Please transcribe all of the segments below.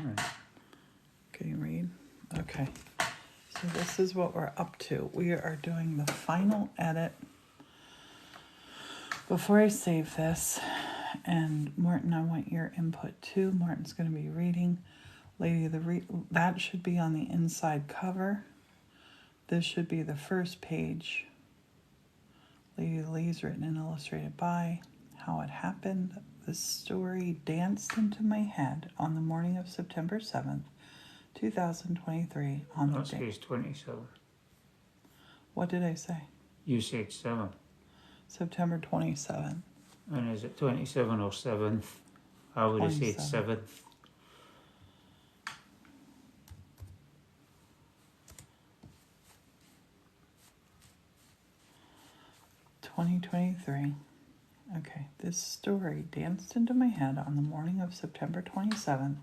Right. Can you read? Okay. So this is what we're up to. We are doing the final edit. Before I save this, and Morton, I want your input too. Morton's going to be reading Lady of the that should be on the inside cover. This should be the first page. Lady of the Leaves, written and illustrated by. How it happened. This story danced into my head on the morning of September 7th, 2023 on the That day. says 27. What did I say? You said 7. September 27th. And is it 27 or 7th? I would have said 27. 7th. (2023). Okay, this story danced into my head on the morning of September 27th,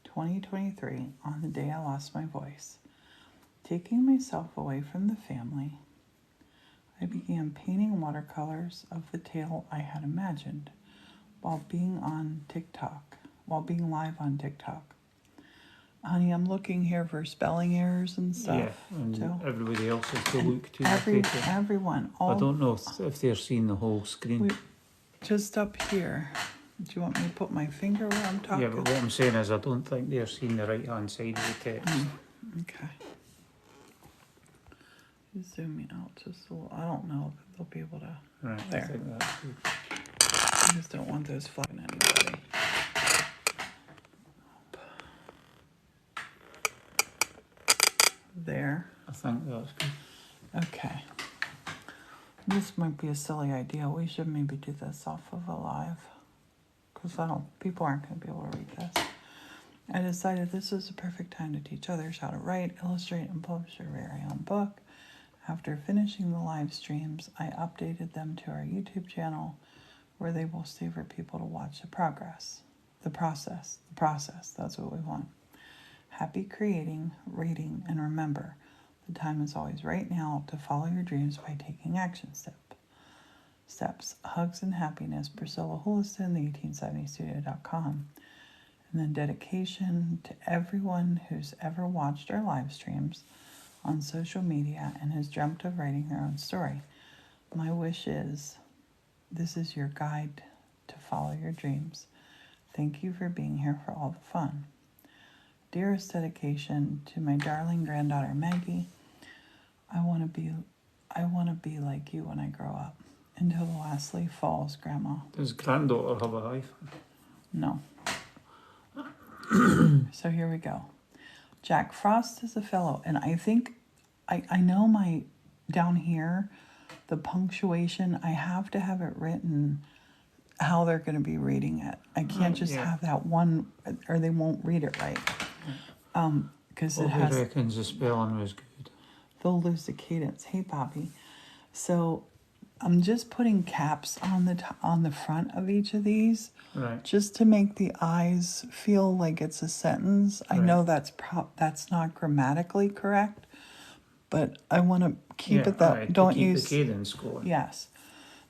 2023, on the day I lost my voice. Taking myself away from the family, I began painting watercolors of the tale I had imagined while being live on TikTok. Honey, I'm looking here for spelling errors and stuff. Yeah, and too. everybody else has to look too. Everyone. I don't know if they're seeing the whole screen. Just up here. Do you want me to put my finger where I'm talking? Yeah, but what I'm saying is I don't think they're seeing the right-hand side of the text. Okay. Zoom me out just a little. I don't know if they'll be able to. Right, there. I think that's good. I just don't want those flying anybody. There. I think that's good. Okay. This might be a silly idea. We should maybe do this off of a live. Because people aren't going to be able to read this. I decided this is the perfect time to teach others how to write, illustrate, and publish their very own book. After finishing the live streams, I updated them to our YouTube channel where they will stay for people to watch the process. That's what we want. Happy creating, reading, and remember, the time is always right now to follow your dreams by taking action steps. Hugs and happiness, Priscilla Huliston, the1870studio.com. And then dedication to everyone who's ever watched our live streams on social media and has dreamt of writing their own story. My wish is, this is your guide to follow your dreams. Thank you for being here for all the fun. Dearest dedication to my darling granddaughter Maggie. I want to be like you when I grow up. Until the last leaf falls, Grandma. Does granddaughter have a hyphen? No. So here we go. Jack Frost is a fellow, and I think I know my down here, the punctuation, I have to have it written how they're going to be reading it. I can't just have that one, or they won't read it right. Because it has. Reckons the spelling was good. They'll lose the cadence. Hey, Bobby. So I'm just putting caps on the front of each of these, right, just to make the eyes feel like it's a sentence. Right. I know that's not grammatically correct, but I want to keep it that. Don't use the cadence going. Yes.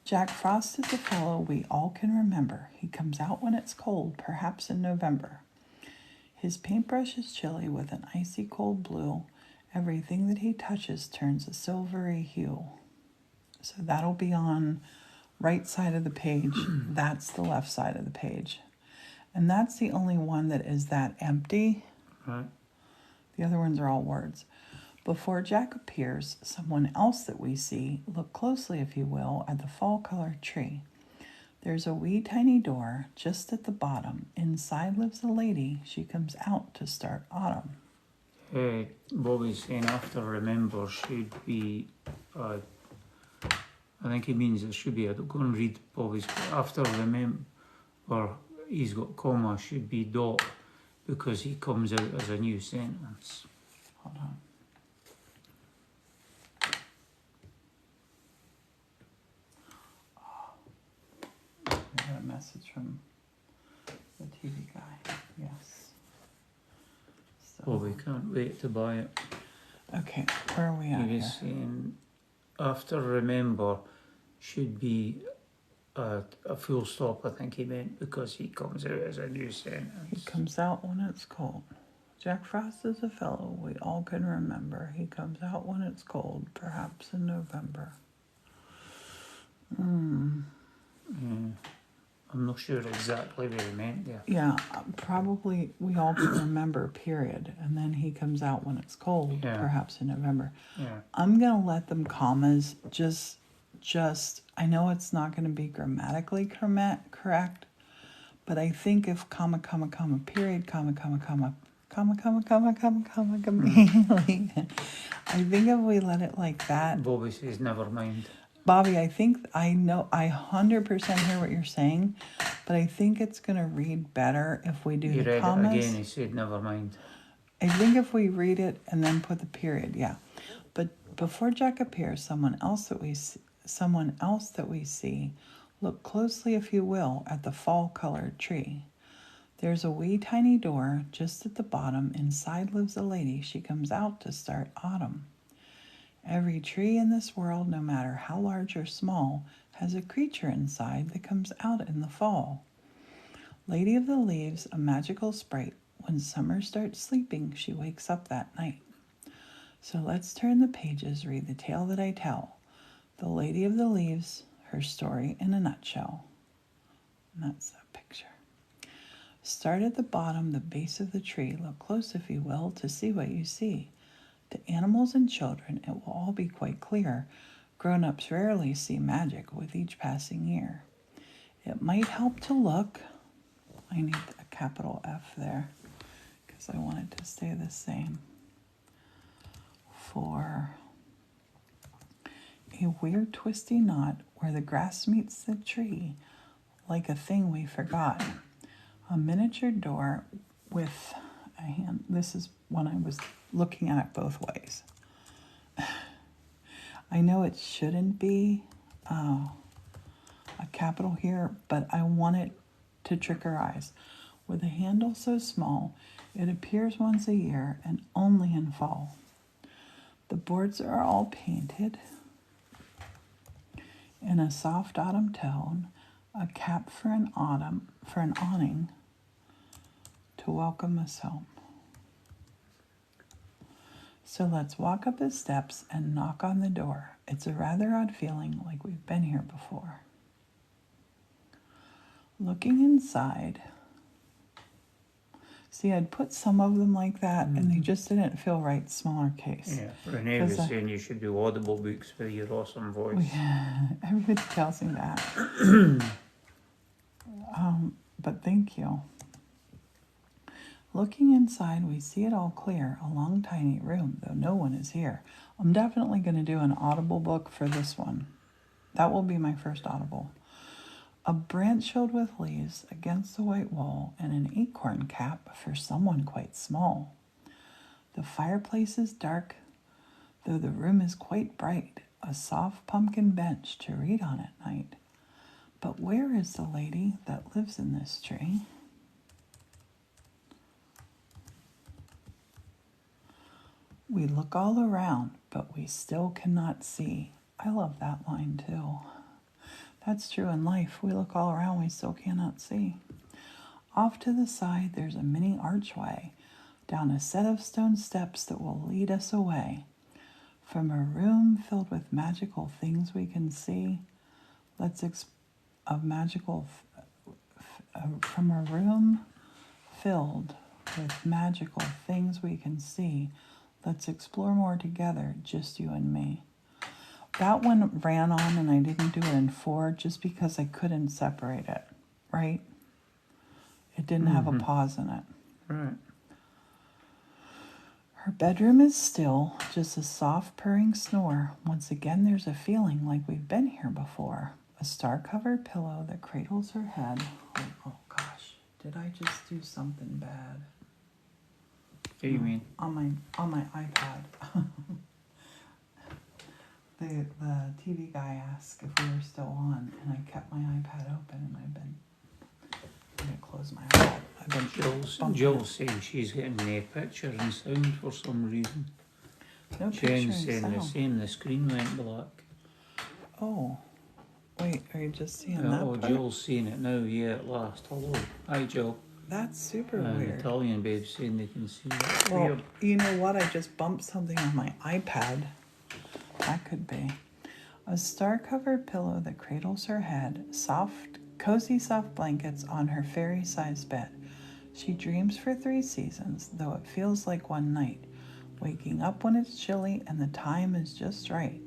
Jack Frost is a fellow we all can remember. He comes out when it's cold, perhaps in November. His paintbrush is chilly with an icy cold blue. Everything that he touches turns a silvery hue. So that'll be on right side of the page. That's the left side of the page. And that's the only one that is that empty. Right. The other ones are all words. Before Jack appears, someone else that we see, look closely, if you will, at the fall-colored tree. There's a wee tiny door just at the bottom. Inside lives a lady. She comes out to start autumn. Bobby's saying after remember should be, I think he means it should be, I don't go and read Bobby's, after remember, he's got comma, should be dot, because he comes out as a new sentence. Hold on. I got a message from the TV guy. Yes. So. Bobby can't wait to buy it. Okay, where are we at He was saying after remember should be a full stop, I think he meant, because he comes out as a new He sentence. comes out when it's cold. Jack Frost is a fellow we all can remember. He comes out when it's cold, perhaps in November. I'm not sure exactly what he meant there. Yeah, probably we all can remember, period. And then he comes out when it's cold, Yeah. perhaps in November. Yeah. I'm going to let them commas just, I know it's not going to be grammatically correct, but I think if comma, comma, comma, period, comma, comma, comma, comma, comma, comma, comma, comma, chameleon, I think if we let it like that, Bobby says, never mind. Bobby, I think I know I 100% hear what you're saying, but I think it's gonna read better if we do He the read commas. it again, he said, never mind. I think if we read it and then put the period, yeah. But before Jack appears, someone else that we see, look closely, if you will, at the fall-colored tree. There's a wee tiny door just at the bottom. Inside lives a lady. She comes out to start autumn. Every tree in this world, no matter how large or small, has a creature inside that comes out in the fall. Lady of the Leaves, a magical sprite. When summer starts sleeping, she wakes up that night. So let's turn the pages, read the tale that I tell. The Lady of the Leaves, her story in a nutshell. And that's that picture. Start at the bottom, the base of the tree. Look close, if you will, to see what you see. To animals and children, it will all be quite clear. Grown-ups rarely see magic with each passing year. It might help to look. I need a capital F there because I want it to stay the same. For a weird twisty knot where the grass meets the tree, like a thing we forgot. A miniature door with a hand. This is when I was looking at it both ways. I know it shouldn't be a capital here, but I want it to trick our eyes. With a handle so small, it appears once a year and only in fall. The boards are all painted in a soft autumn tone, a cap for an awning to welcome us home. So let's walk up the steps and knock on the door. It's a rather odd feeling, like we've been here before. Looking inside. See, I'd put some of them like that, and they just didn't feel right, smaller case. Yeah, Renee was saying you should do audible books with your awesome voice. Everybody tells me that. But thank you. Looking inside, we see it all clear, a long, tiny room, though no one is here. I'm definitely going to do an audible book for this one. That will be my first audible. A branch filled with leaves against the white wall, and an acorn cap for someone quite small. The fireplace is dark, though the room is quite bright, a soft pumpkin bench to read on at night. But where is the lady that lives in this tree? We look all around, but we still cannot see. I love that line too. That's true in life. We look all around, we still cannot see. Off to the side, there's a mini archway down a set of stone steps that will lead us away. From a room filled with magical things we can see, from a room filled with magical things we can see, let's explore more together, just you and me. That one ran on and I didn't do it in 4 just because I couldn't separate it, right? It didn't have a pause in it. Right. Her bedroom is still, just a soft purring snore. Once again, there's a feeling like we've been here before. A star-covered pillow that cradles her head. Oh gosh, did I just do something bad? What do you mean? On my iPad. The TV guy asked if we were still on, and I kept my iPad open, and I'm going to close my iPad. I've been Jill's saying she's getting no picture and sound for some reason. No picture Jen's and saying the sound. same, the screen went black. Oh, Wait, are you just seeing Yeah, that oh, part? Jill's seeing it now, yeah, at last. Hello. Hi, Jill. That's super The weird. Italian babe saying they can see it. Well, Weird. you know what? I just bumped something on my iPad. That could be. A star-covered pillow that cradles her head, cozy soft blankets on her fairy-sized bed. She dreams for 3 seasons, though it feels like one night, waking up when it's chilly and the time is just right.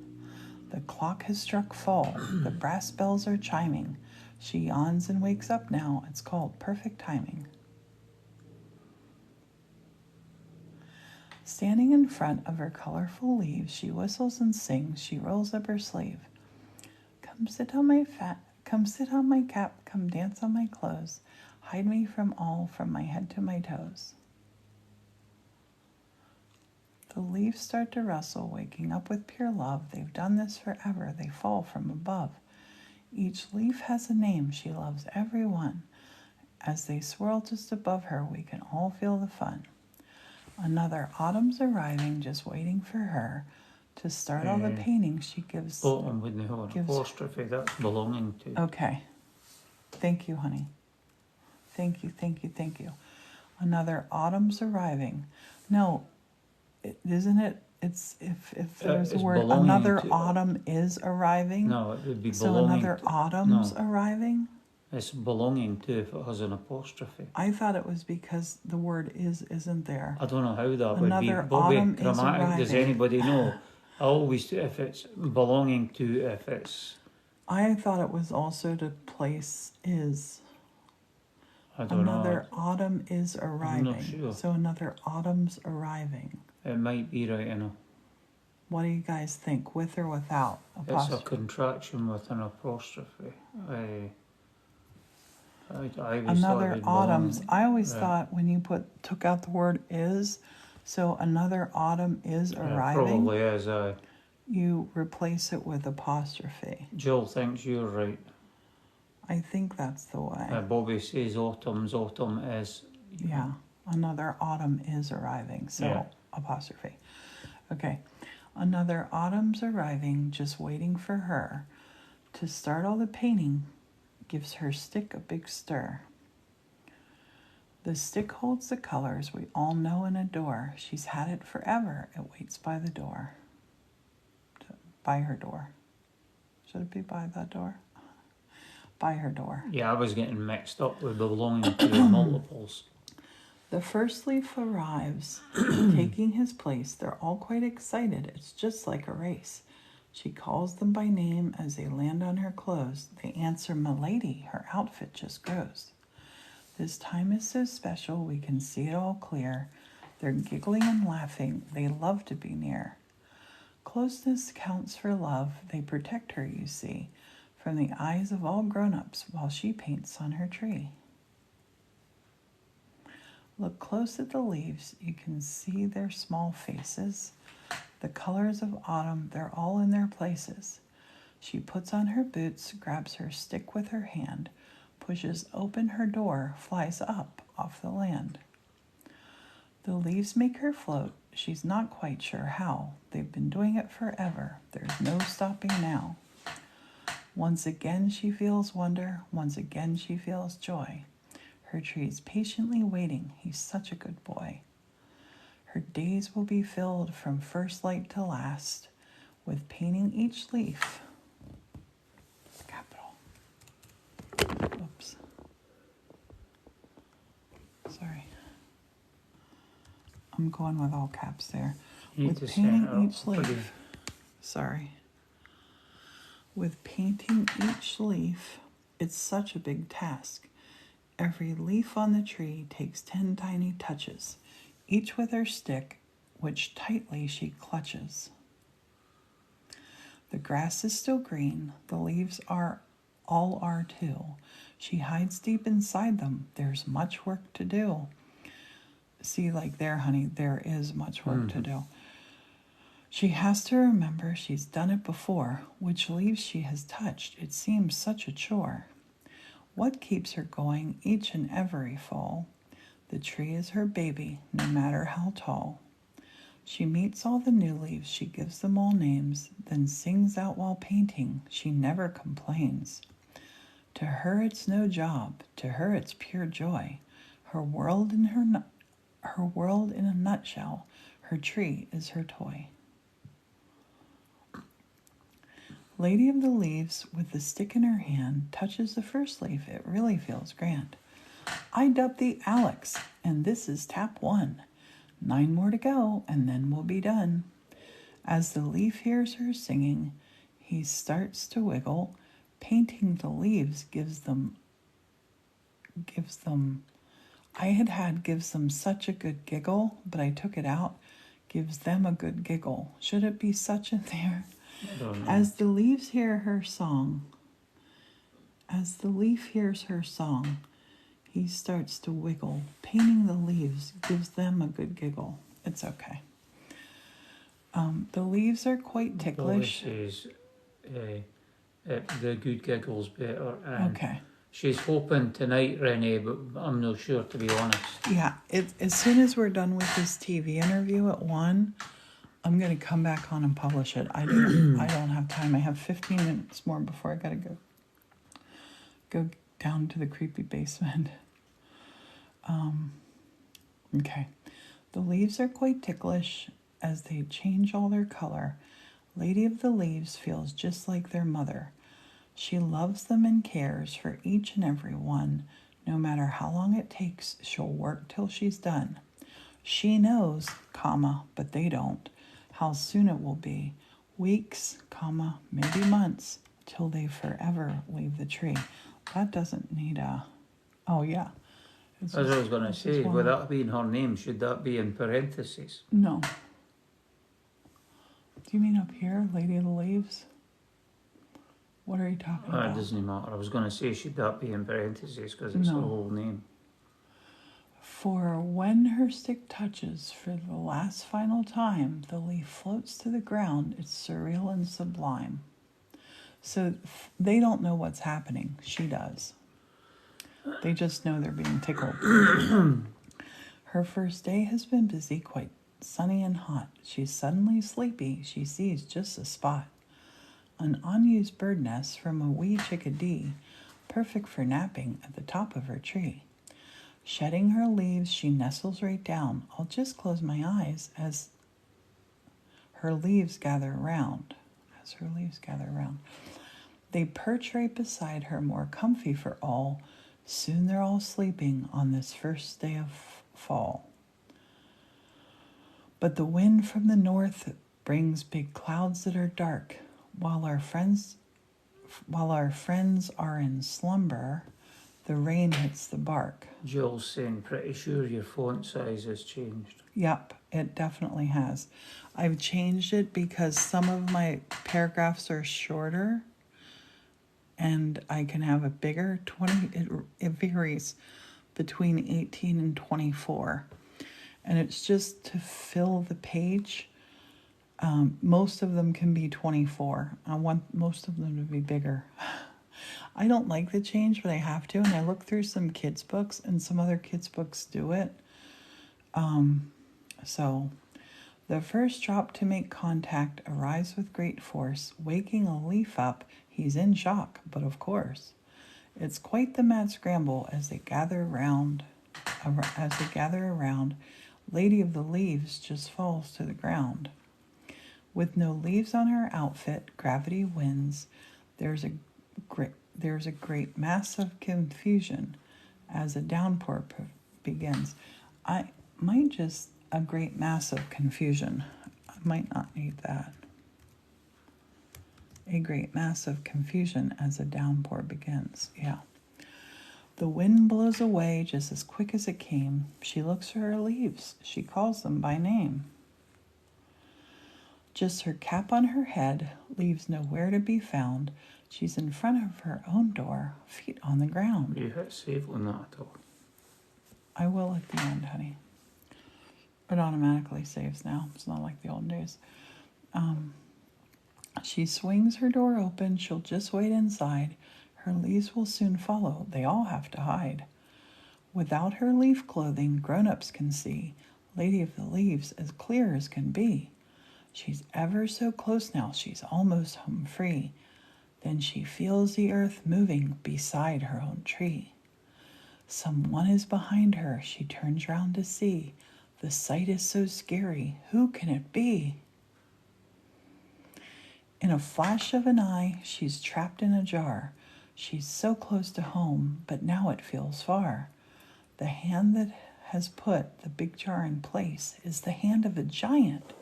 The clock has struck fall, the brass bells are chiming. She yawns and wakes up now. It's called perfect timing. Standing in front of her colorful leaves, she whistles and sings. She rolls up her sleeve. Come sit on my cap, come dance on my clothes. Hide me from all, from my head to my toes. The leaves start to rustle, waking up with pure love. They've done this forever, they fall from above. Each leaf has a name, she loves every one. As they swirl just above her, we can all feel the fun. Another autumn's arriving, just waiting for her to start all the painting she gives. Autumn with no apostrophe, that's belonging to. Okay. Thank you, honey. Thank you, thank you, thank you. Another autumn's arriving. No, isn't it? It's if there's a it's word, belonging another to- autumn is arriving. No, it would be So belonging another to. autumn's No, arriving. it's belonging to if it has an apostrophe. I thought it was because the word isn't there. I don't know how that Another would be. Bobby, autumn is grammatic, does arriving. anybody know? I always do if it's belonging to, if it's, I thought it was also to place is. I don't Another autumn is arriving. not sure. So another autumn's arriving. know. It might be right, What do you guys think, with or without It's a apostrophe? contraction with an apostrophe. I always thought it Another would autumn's. belong- I always yeah. thought when you took out the word is, so another autumn is Yeah, arriving, probably is. you replace it with apostrophe. Jill thinks you're right. I think that's the way. Bobby says autumn is. Yeah, another autumn is arriving, so Yeah. apostrophe. Okay, another autumn's arriving, just waiting for her to start all the painting. Gives her stick a big stir. The stick holds the colors we all know and adore. She's had it forever. It waits by the door. By her door. Should it be by that door? By her door. Yeah, I was getting mixed up with belonging to multiples. The first leaf arrives, taking his place. They're all quite excited. It's just like a race. She calls them by name as they land on her clothes. They answer, "Milady," her outfit just grows. This time is so special, we can see it all clear. They're giggling and laughing. They love to be near. Closeness counts for love. They protect her, you see, from the eyes of all grown-ups while she paints on her tree. Look close at the leaves. You can see their small faces. The colors of autumn, they're all in their places. She puts on her boots, grabs her stick with her hand, pushes open her door, flies up off the land. The leaves make her float. She's not quite sure how. They've been doing it forever. There's no stopping now. Once again she feels wonder. Once again she feels joy. Her tree's patiently waiting. He's such a good boy. Her days will be filled from first light to last with painting each leaf. Capital. Oops. Sorry. I'm going with all caps there. You need With to set painting it up each leaf. pretty- Sorry. With painting each leaf, it's such a big task. Every leaf on the tree takes 10 tiny touches, each with her stick, which tightly she clutches. The grass is still green, the leaves are too. She hides deep inside them. There's much work to do. See, like there, honey, there is much work to do. She has to remember she's done it before. Which leaves she has touched, it seems such a chore. What keeps her going each and every fall? The tree is her baby, no matter how tall. She meets all the new leaves, she gives them all names, then sings out while painting. She never complains. To her it's no job, to her it's pure joy. Her world in her world in a nutshell, her tree is her toy. Lady of the Leaves, with the stick in her hand, touches the first leaf. It really feels grand. I dub thee Alex, and this is tap 1. 9 more to go, and then we'll be done. As the leaf hears her singing, he starts to wiggle. Painting the leaves gives them gives them such a good giggle, but I took it out. Gives them a good giggle. Should it be such in there? I don't know. As the leaf hears her song, he starts to wiggle. Painting the leaves gives them a good giggle. It's okay. The leaves are quite ticklish. Bobby says the good giggle's better. And Okay. she's hoping tonight, Renee, but I'm not sure, to be honest. Yeah, as soon as we're done with this TV interview at 1, I'm going to come back on and publish it. I don't have time. I have 15 minutes more before I got to go down to the creepy basement. Okay. The leaves are quite ticklish as they change all their color. Lady of the Leaves feels just like their mother. She loves them and cares for each and every one. No matter how long it takes, she'll work till she's done. She knows, but they don't, how soon it will be. Weeks, maybe months, till they forever leave the tree. That doesn't need a... Oh, yeah. As I was going to say, with that being her name, should that be in parentheses? No. Do you mean up here, Lady of the Leaves? What are you talking about? It doesn't matter. I was going to say, should that be in parentheses, because it's No. the whole name. For when her stick touches for the last final time, the leaf floats to the ground. It's surreal and sublime. So they don't know what's happening. She does. They just know they're being tickled. Her first day has been busy, quite sunny and hot. She's suddenly sleepy. She sees just a spot. An unused bird nest from a wee chickadee, perfect for napping at the top of her tree. Shedding her leaves, she nestles right down. I'll just close my eyes as her leaves gather around. They perch right beside her, more comfy for all. Soon they're all sleeping on this first day of fall. But the wind from the north brings big clouds that are dark. While our friends are in slumber, the rain hits the bark. Jill's saying, pretty sure your font size has changed. Yep, it definitely has. I've changed it because some of my paragraphs are shorter and I can have a bigger 20. It varies between 18 and 24. And it's just to fill the page. Most of them can be 24. I want most of them to be bigger. I don't like the change, but I have to. And I look through some kids' books, and some other kids' books do it. So, the first drop to make contact arrives with great force, waking a leaf up. He's in shock, but of course, it's quite the mad scramble as they gather around. Lady of the Leaves just falls to the ground. With no leaves on her outfit, gravity wins. There's a great mass of confusion as a downpour begins. I might just a great mass of confusion. I might not need that. A great mass of confusion as a downpour begins. Yeah. The wind blows away just as quick as it came. She looks for her leaves. She calls them by name. Just her cap on her head, leaves nowhere to be found. She's in front of her own door, feet on the ground. You hit save on that at all? I will at the end, honey. It automatically saves now. It's not like the old days. She swings her door open. She'll just wait inside. Her leaves will soon follow. They all have to hide. Without her leaf clothing, grown-ups can see. Lady of the Leaves, as clear as can be. She's ever so close now, she's almost home free. Then she feels the earth moving beside her own tree. Someone is behind her, she turns round to see. The sight is so scary, who can it be? In a flash of an eye, she's trapped in a jar. She's so close to home, but now it feels far. The hand that has put the big jar in place is the hand of a giant.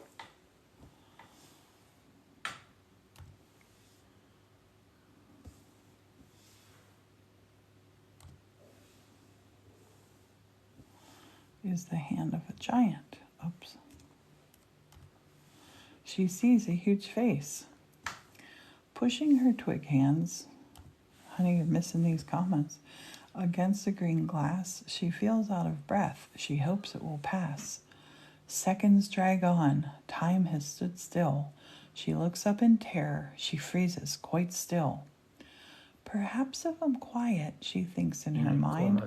Is the hand of a giant. Oops. She sees a huge face. Pushing her twig hands, honey, you're missing these comments, against the green glass, she feels out of breath. She hopes it will pass. Seconds drag on. Time has stood still. She looks up in terror. She freezes quite still. Perhaps if I'm quiet, she thinks in her mind.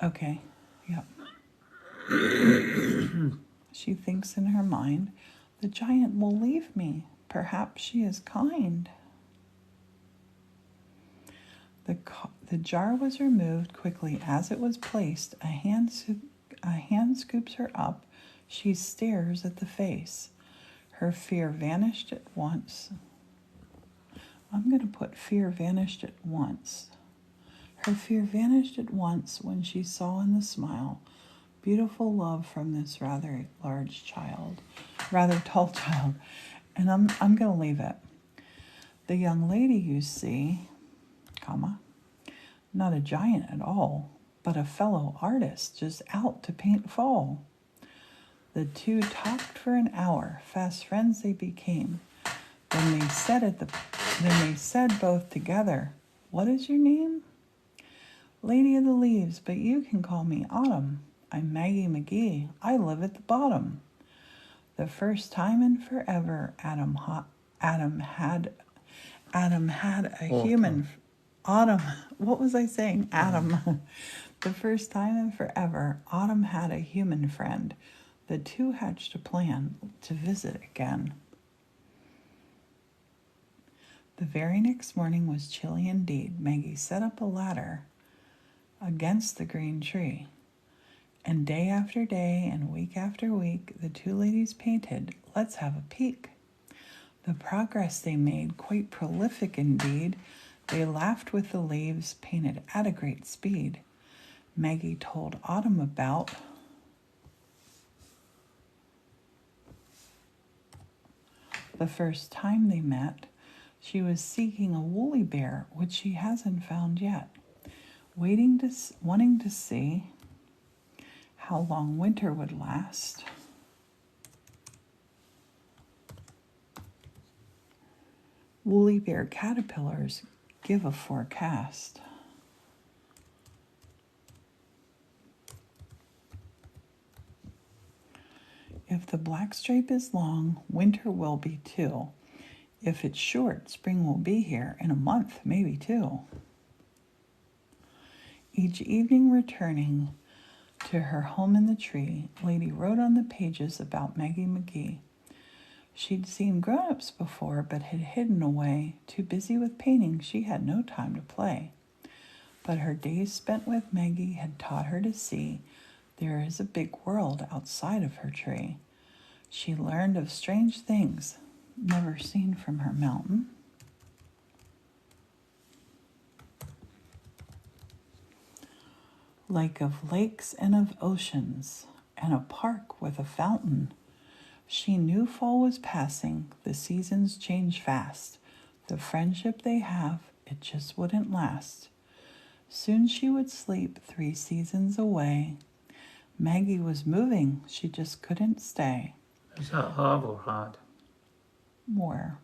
Okay, yep. She thinks in her mind, the giant will leave me. Perhaps she is kind. The jar was removed quickly as it was placed. A hand scoops her up. She stares at the face. Her fear vanished at once. I'm going to put fear vanished at once. Her fear vanished at once when she saw in the smile beautiful love from this rather tall child. And I'm going to leave it. The young lady you see, not a giant at all, but a fellow artist just out to paint fall. The two talked for an hour, fast friends they became. Then they said both together, "What is your name?" "Lady of the Leaves, but you can call me Autumn. I'm Maggie McGee. I live at the bottom." The first time in forever, Adam had a human. Autumn. What was I saying? Adam. The first time in forever, Autumn had a human friend. The two hatched a plan to visit again. The very next morning was chilly indeed. Maggie set up a ladder against the green tree. And day after day and week after week, the two ladies painted. Let's have a peek. The progress they made, quite prolific indeed. They laughed with the leaves, painted at a great speed. Maggie told Autumn about the first time they met. She was seeking a woolly bear, which she hasn't found yet. Wanting to see how long winter would last. Woolly bear caterpillars give a forecast. If the black stripe is long, winter will be too. If it's short, spring will be here in a month, maybe two. Each evening returning to her home in the tree, Lady wrote on the pages about Maggie McGee. She'd seen grown-ups before, but had hidden away. Too busy with painting, she had no time to play. But her days spent with Maggie had taught her to see there is a big world outside of her tree. She learned of strange things never seen from her mountain. Like of lakes and of oceans, and a park with a fountain. She knew fall was passing, the seasons change fast. The friendship they have, it just wouldn't last. Soon she would sleep 3 seasons away. Maggie was moving, she just couldn't stay. Is that have or had? More.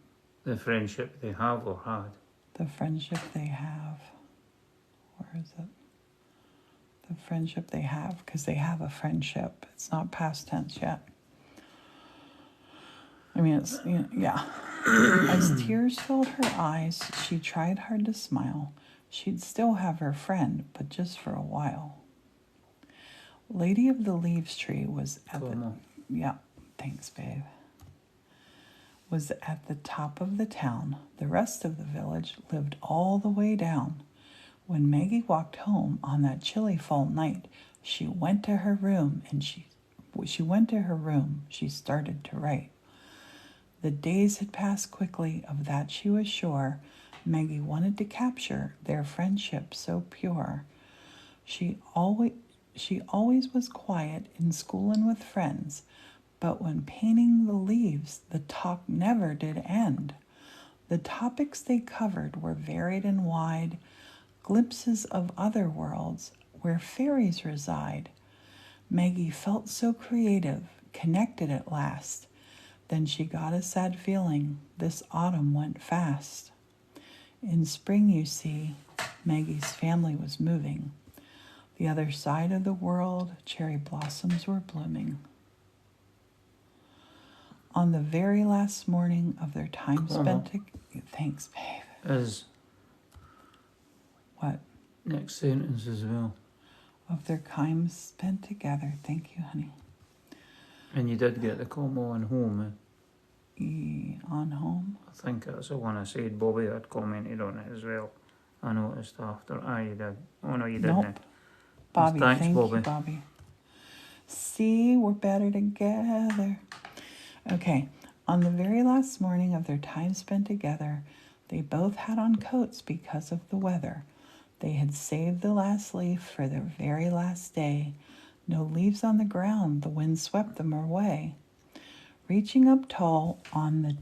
The friendship they have or had? The friendship they have. Where is it? The friendship they have, because they have a friendship. It's not past tense yet. I mean, it's, yeah. As tears filled her eyes, she tried hard to smile. She'd still have her friend, but just for a while. Lady of the Leaves tree was at comma. yeah, thanks, babe. Was at the top of the town. The rest of the village lived all the way down. When Maggie walked home on that chilly fall night, she went to her room and she started to write. The days had passed quickly, of that she was sure. Maggie wanted to capture their friendship so pure. She always was quiet in school and with friends, but when painting the leaves, the talk never did end. The topics they covered were varied and wide, glimpses of other worlds where fairies reside. Maggie felt so creative, connected at last. Then she got a sad feeling. This autumn went fast. In spring, you see, Maggie's family was moving. The other side of the world, cherry blossoms were blooming. On the very last morning of their time spent together. Thanks, babe. Is What? next sentence as well. Of their time spent together. Thank you, honey. And you did get the comma on home. On home. I think that's the one I said. Bobby had commented on it as well. I noticed after. You did. Oh no, you didn't. Nope. Bobby, Thanks, thank Bobby. you, Bobby. See, we're better together. Okay, on the very last morning of their time spent together, they both had on coats because of the weather. They had saved the last leaf for their very last day. No leaves on the ground, the wind swept them away. Reaching up tall on the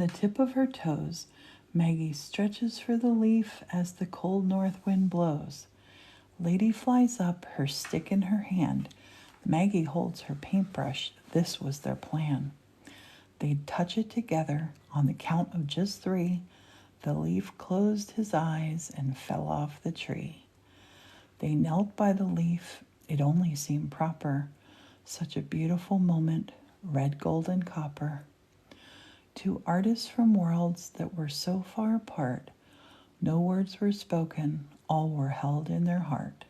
tip of her toes, Maggie stretches for the leaf as the cold north wind blows. Lady flies up, her stick in her hand. Maggie holds her paintbrush. This was their plan. They'd touch it together on the count of just 3. The leaf closed his eyes and fell off the tree. They knelt by the leaf. It only seemed proper. Such a beautiful moment, red, gold, and copper. 2 artists from worlds that were so far apart. No words were spoken, all were held in their heart.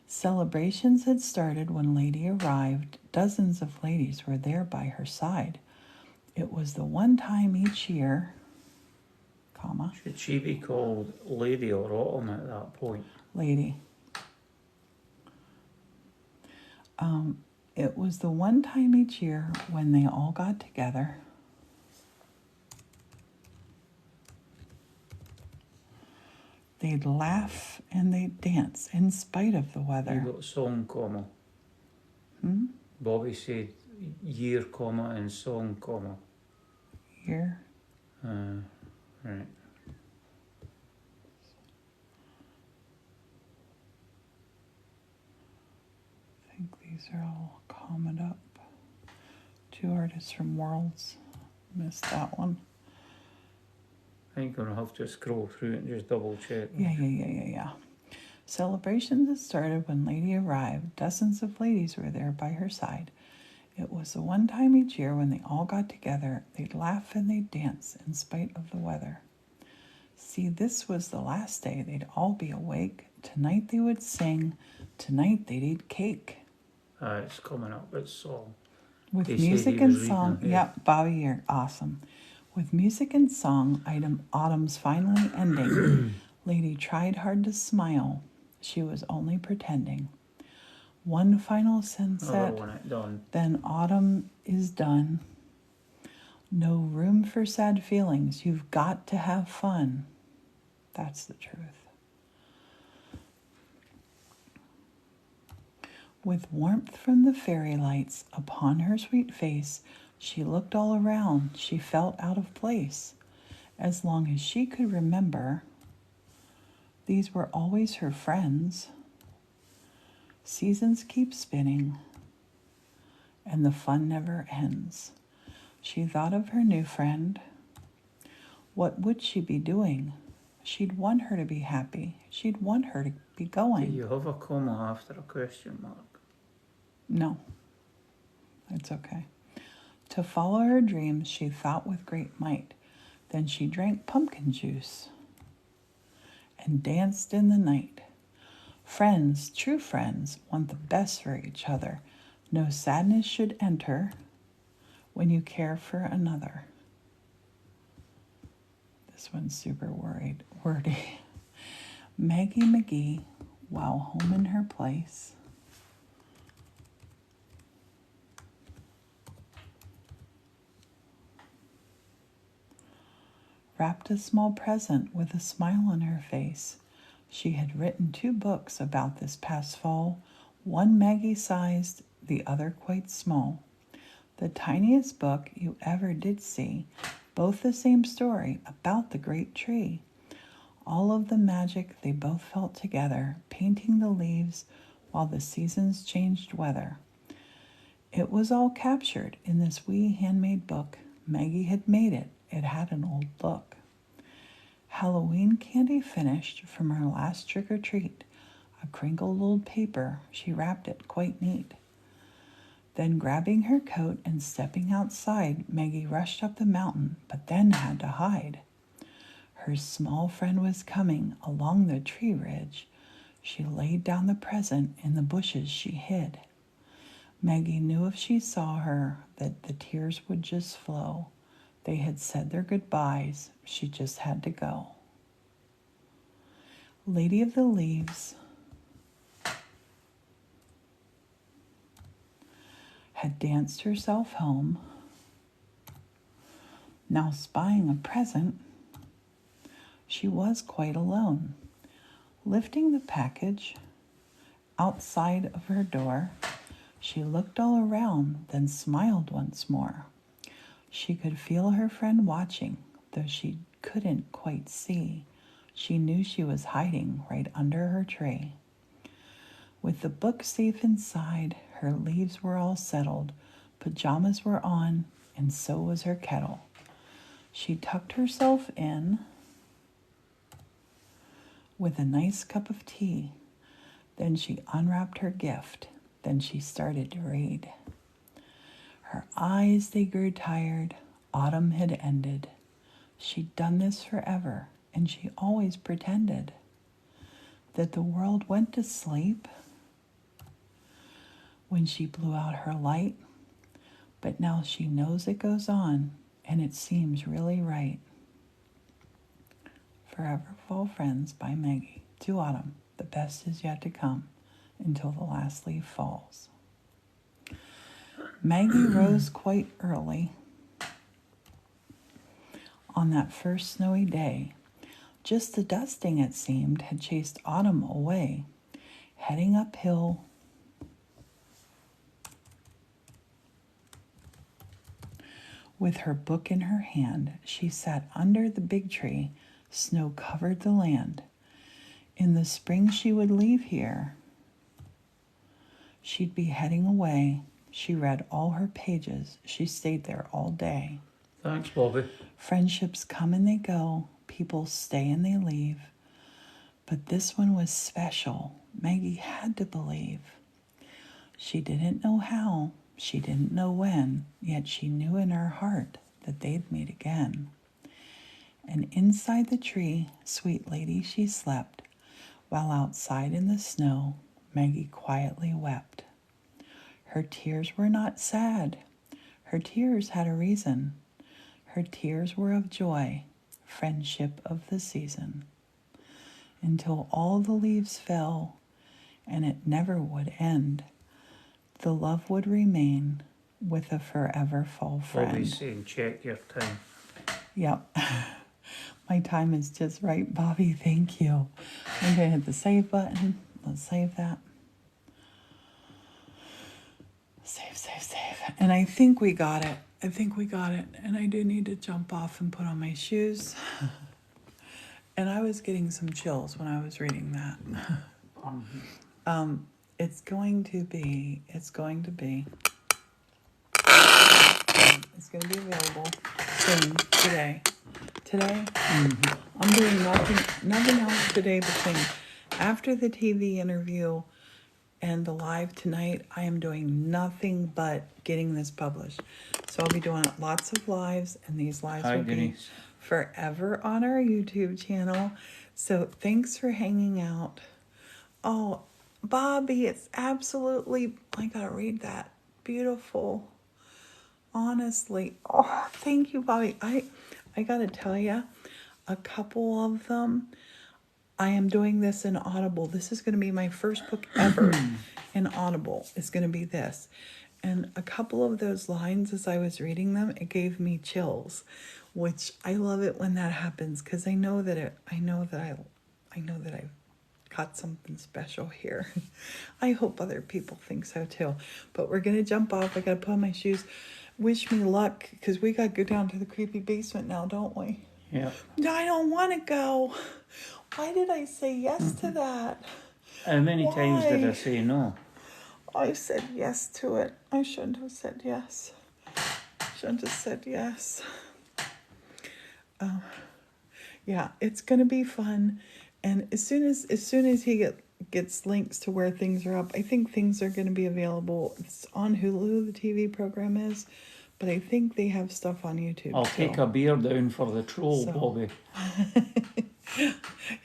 Celebrations had started when Lady arrived. Dozens of ladies were there by her side. It was the one time each year, comma, Should she be called Lady or Autumn at that point? Lady. It was the one time each year when they all got together. They'd laugh and they'd dance in spite of the weather. You got song comma. Bobby said year comma and song comma. Year. Right. I think these are all commed up. 2 artists from worlds. Missed that one. I think I'm going to have to scroll through it and just double check. Yeah. Celebrations had started when Lady arrived. Dozens of ladies were there by her side. It was the one time each year when they all got together. They'd laugh and they'd dance in spite of the weather. See, this was the last day they'd all be awake. Tonight they would sing. Tonight they'd eat cake. It's coming up. It's song. With They said music he and was song. reading, Yep, Bobby, you're awesome. With music and song, autumn's finally ending. Lady tried hard to smile. She was only pretending. One final sunset, then autumn is done. No room for sad feelings. You've got to have fun. That's the truth. With warmth from the fairy lights upon her sweet face, she looked all around. She felt out of place. As long as she could remember, these were always her friends. Seasons keep spinning, and the fun never ends. She thought of her new friend. What would she be doing? She'd want her to be happy. She'd want her to be going. Do you have a comma after a question mark? No, it's okay. To follow her dreams, she thought with great might. Then she drank pumpkin juice and danced in the night. Friends, true friends, want the best for each other. No sadness should enter when you care for another. This one's super wordy. Maggie McGee, while home in her place, wrapped a small present with a smile on her face. She had written 2 books about this past fall, one Maggie-sized, the other quite small. The tiniest book you ever did see, both the same story about the great tree. All of the magic they both felt together, painting the leaves while the seasons changed weather. It was all captured in this wee handmade book. Maggie had made it. It had an old look. Halloween candy finished from her last trick-or-treat. A crinkled old paper, she wrapped it quite neat. Then grabbing her coat and stepping outside, Maggie rushed up the mountain, but then had to hide. Her small friend was coming along the tree ridge. She laid down the present in the bushes she hid. Maggie knew if she saw her that the tears would just flow. They had said their goodbyes. She just had to go. Lady of the Leaves had danced herself home. Now spying a present, she was quite alone. Lifting the package outside of her door, she looked all around, then smiled once more. She could feel her friend watching, though she couldn't quite see. She knew she was hiding right under her tree. With the book safe inside, her leaves were all settled, pajamas were on, and so was her kettle. She tucked herself in with a nice cup of tea. Then she unwrapped her gift. Then she started to read. Her eyes, they grew tired. Autumn had ended. She'd done this forever, and she always pretended that the world went to sleep when she blew out her light. But now she knows it goes on, and it seems really right. Forever Fall Friends by Maggie. To autumn, the best is yet to come, until the last leaf falls. Maggie rose quite early on that first snowy day. Just the dusting, it seemed, had chased autumn away. Heading uphill, with her book in her hand, she sat under the big tree. Snow covered the land. In the spring she would leave here. She'd be heading away. She read all her pages. She stayed there all day. Thanks, Bobby. Friendships come and they go. People stay and they leave. But this one was special. Maggie had to believe. She didn't know how. She didn't know when. Yet she knew in her heart that they'd meet again. And inside the tree, sweet lady, she slept, while outside in the snow, Maggie quietly wept. Her tears were not sad. Her tears had a reason. Her tears were of joy, friendship of the season. Until all the leaves fell, and it never would end, the love would remain with a forever fall friend. Bobby's saying check your time. Yep. My time is just right, Bobby. Thank you. I'm going to hit the save button. Let's save that. Save, save, save. And I think we got it. And I do need to jump off and put on my shoes. And I was getting some chills when I was reading that. It's going to be available soon, today. I'm doing nothing else today between after the TV interview and the live tonight. I am doing nothing but getting this published. So I'll be doing lots of lives, and these lives will be forever on our YouTube channel. So thanks for hanging out. Oh, Bobby, it's absolutely, I gotta read that. Beautiful. Honestly. Oh, thank you, Bobby. I gotta tell you, a couple of them, I am doing this in Audible. This is going to be my first book ever in Audible. It's going to be this. And a couple of those lines, as I was reading them, it gave me chills, which I love it when that happens, because I know that I've got something special here. I hope other people think so too. But we're going to jump off. I got to put on my shoes. Wish me luck, because we got to go down to the creepy basement now, don't we? Yeah. No, I don't want to go. Why did I say yes to that? How many times did I Why? say no? I said yes to it. I shouldn't have said yes. Shouldn't have said yes. Yeah, it's gonna be fun. And as soon as he gets links to where things are up, I think things are gonna be available. It's on Hulu, the TV program is, but I think they have stuff on YouTube. I'll too. take a beer down for the troll, So- Bobby.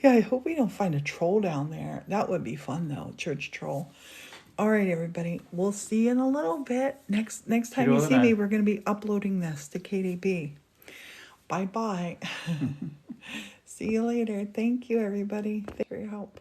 Yeah, I hope we don't find a troll down there. That would be fun though, church troll. All right, everybody. We'll see you in a little bit. Next time you see me, we're going to be uploading this to KDB. Bye-bye. See you later. Thank you, everybody. Thanks for your help.